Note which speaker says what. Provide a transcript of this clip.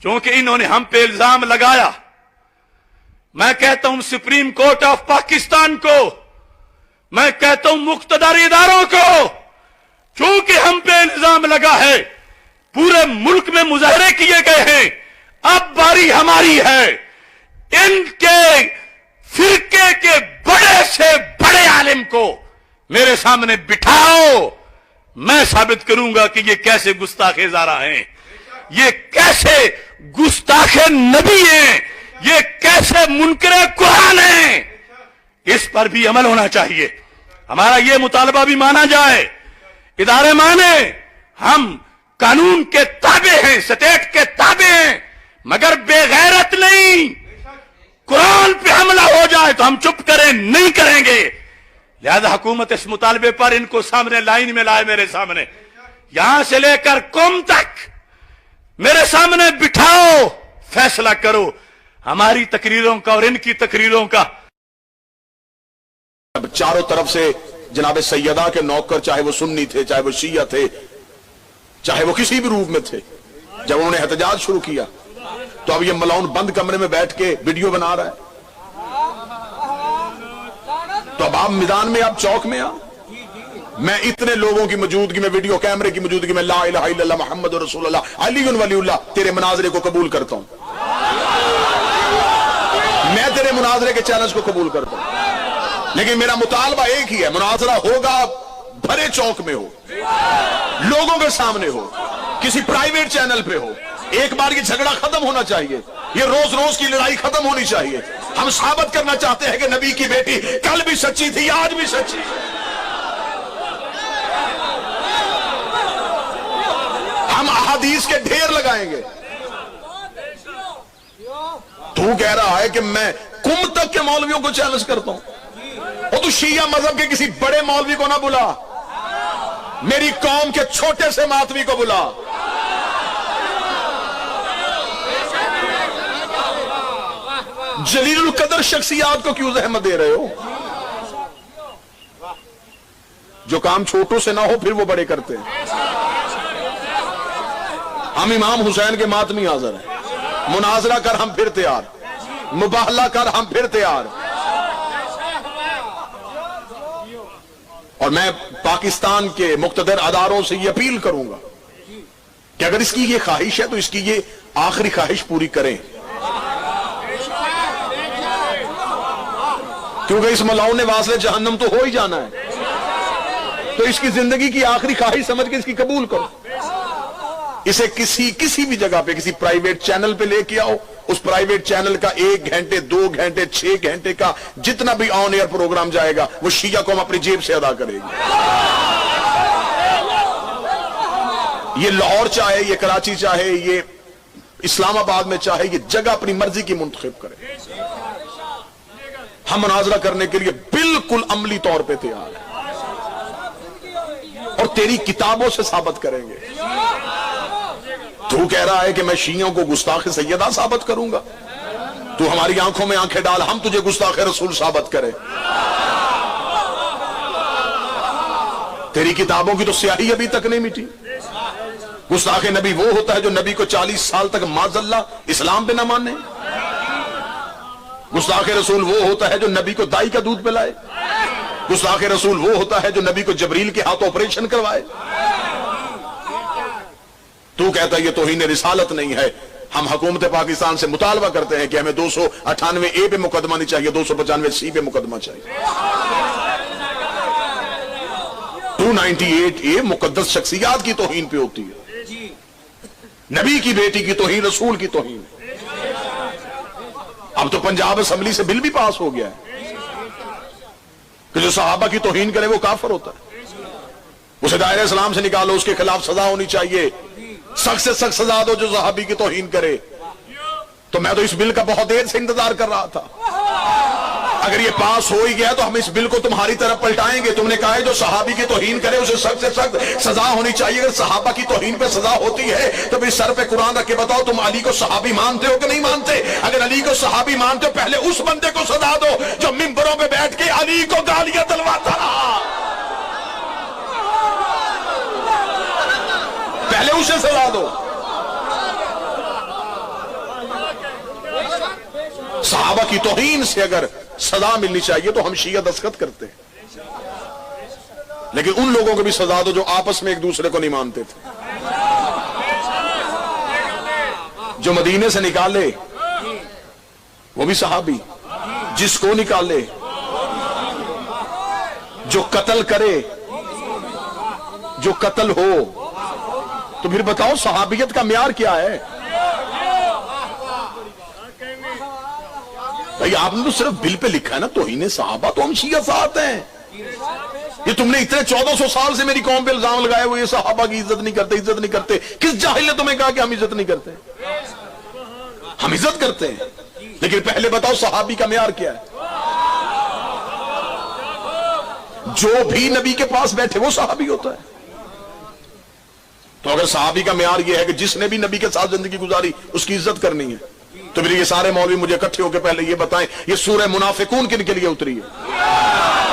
Speaker 1: चूंकि इन्होंने हम पे इल्जाम लगाया, मैं कहता हूं सुप्रीम कोर्ट ऑफ पाकिस्तान को, मैं कहता हूं मुख्तदार इदारों को, चूंकि हम पे इल्जाम लगा है, पूरे मुल्क में मुजाहरे किए गए हैं, अब बारी हमारी है। इनके फिरके के बड़े से बड़े आलिम को मेरे सामने बिठाओ, मैं साबित करूंगा कि ये कैसे गुस्ताखे ज़ारा हैं, ये कैसे गुस्ताखे नबी हैं, ये कैसे मुनकरे कुरान हैं। इस पर भी अमल होना चाहिए। हमारा ये मुतालबा भी माना जाए, इदारे माने हम कानून के ताबे हैं, स्टेट के ताबे हैं, मगर बेगैरत नहीं। कुरान पे हमला हो जाए तो हम चुप करें, नहीं करेंगे। लिहाजा हुकूमत इस मुतालबे पर इनको सामने लाइन में लाए, मेरे सामने, यहां से लेकर कौम तक मेरे सामने बिठाओ, फैसला करो हमारी तकरीरों का और इनकी तकरीरों का।
Speaker 2: चारों तरफ से जनाब सैयदा के नौकर, चाहे वो सुन्नी थे, चाहे वो शिया थे, चाहे वो किसी भी रूप में थे, जब उन्होंने एहतजाज शुरू किया तो अब ये मलाउन बंद कमरे में बैठ के वीडियो बना रहा है। तो अब आप मैदान में, आप चौक में आ, मैं इतने लोगों की मौजूदगी में, वीडियो कैमरे की मौजूदगी में, ला इलाहा इल्लल्लाह मुहम्मद रसूलुल्लाह अली वलीउल्लाह, तेरे मुनाजरे को कबूल करता हूं। मैं तेरे मुनाजरे के चैलेंज को कबूल करता हूं, लेकिन मेरा मुतालबा एक ही है, मुनाजरा होगा भरे चौक में हो, लोगों के सामने हो, किसी प्राइवेट चैनल पे हो। एक बार ये झगड़ा खत्म होना चाहिए, ये रोज रोज की लड़ाई खत्म होनी चाहिए। हम साबित करना चाहते हैं कि नबी की बेटी कल भी सच्ची थी, आज भी सच्ची है। हम अहादीस के ढेर लगाएंगे। तू कह रहा है कि मैं कुम तक के मौलवियों को चैलेंज करता हूं, और तू शिया मजहब के किसी बड़े मौलवी को ना बुला, मेरी कौम के छोटे से मातवी को बुला। जलीलुल कदर शख्सियात को क्यों जहमत दे रहे हो? जो काम छोटों से ना हो फिर वो बड़े करते हैं। हम इमाम हुसैन के मातमी हाजिर हैं, मुनाजरा कर हम फिर तैयार, मुबाहला कर हम फिर तैयार। और मैं पाकिस्तान के मुक्तदर अदारों से ये अपील करूंगा कि अगर इसकी ये ख्वाहिश है तो इसकी ये आखिरी ख्वाहिश पूरी करें, क्योंकि इस मलाउन ने वासले जहन्नम तो हो ही जाना है। तो इसकी जिंदगी की आखिरी ख्वाहिश समझ के इसकी कबूल करो। इसे किसी भी जगह पे, किसी प्राइवेट चैनल पे लेके आओ, उस प्राइवेट चैनल का 1 घंटे 2 घंटे 6 घंटे का जितना भी ऑन एयर प्रोग्राम जाएगा वो शिया को हम अपनी जेब से अदा करेंगे। ये लाहौर चाहे, ये कराची चाहे, ये इस्लामाबाद में चाहे, ये जगह अपनी मर्जी की मुंतखब करे। हम मुनाजरा करने के लिए बिल्कुल अमली तौर पे तैयार हैं और तेरी किताबों से साबित करेंगे। तू कह रहा है कि मैं शियों को गुस्ताखे सैयदा साबित करूंगा, तू हमारी आंखों में आंखें डाल, हम तुझे गुस्ताखे रसूल साबित करें। तेरी किताबों की तो स्याही अभी तक नहीं मिटी। गुस्ताखे नबी वो होता है जो नबी को 40 साल तक माजल्ला इस्लाम पे ना माने। गुस्ताखे रसूल वो होता है जो नबी को दाई का दूध पिलाए। गुस्ताखे रसूल वो होता है जो नबी को जबरील के हाथ ऑपरेशन करवाए। तू कहता है ये तौहीन रिसालत नहीं है। हम हुकूमत पाकिस्तान से मुतालबा करते हैं कि हमें 298A पे मुकदमा नहीं चाहिए, 295C पे मुकदमा चाहिए। 298A मुकद्दस शख्सियात की तौहीन पे होती है, नबी की बेटी की तौहीन, रसूल की तौहीन। अब तो पंजाब असेंबली से बिल भी पास हो गया है कि जो सहाबा की तौहीन करे वो काफिर होता है, उसे दायरे इस्लाम से निकालो, उसके खिलाफ सजा होनी चाहिए, सख्त से सख्त सजा दो जो सहाबी की तौहीन करे। तो मैं तो इस बिल का बहुत देर से इंतजार कर रहा था। अगर ये पास हो ही गया तो हम इस बिल को तुम्हारी तरफ पलटाएंगे। तुमने कहा है जो सहाबी की तौहीन करे उसे सख्त से सख्त सजा होनी चाहिए। अगर सहाबा की तौहीन पे सजा होती है तो फिर सर पे कुरान रख के बताओ तुम अली को सहाबी मानते हो कि नहीं मानते? अगर अली को सहाबी मानते हो पहले उस बंदे को सजा दो जो मिंबरों पे बैठ के अली को गालियां दिलवाता रहा, पहले उसे सजा दो। صحابہ کی توہین سے اگر سزا ملنی چاہیے تو ہم شیعہ دستخط کرتے ہیں، لیکن ان لوگوں کو بھی سزا دو جو آپس میں ایک دوسرے کو نہیں مانتے تھے، جو مدینے سے نکالے وہ بھی صحابی، جس کو نکالے، جو قتل کرے، جو قتل ہو، تو پھر بتاؤ صحابیت کا معیار کیا ہے؟ بھائی آپ نے تو صرف بل پہ لکھا ہے نا توہین صحابہ، تو ہم شیعہ ساتھ ہیں۔ یہ تم نے اتنے 1400 سال سے میری قوم پہ الزام لگائے ہوئے یہ صحابہ کی عزت نہیں کرتے، عزت نہیں کرتے۔ کس جاہل نے تمہیں کہا کہ ہم عزت نہیں کرتے؟ ہم عزت کرتے ہیں، لیکن پہلے بتاؤ صحابی کا معیار کیا ہے؟ جو بھی نبی کے پاس بیٹھے وہ صحابی ہوتا ہے۔ تو اگر صحابی کا معیار یہ ہے کہ جس نے بھی نبی کے ساتھ زندگی گزاری اس کی عزت کرنی ہے، تو پھر یہ سارے مولوی مجھے اکٹھے ہو کے پہلے یہ بتائیں یہ سورہ منافقون کن کے لیے اتری ہے؟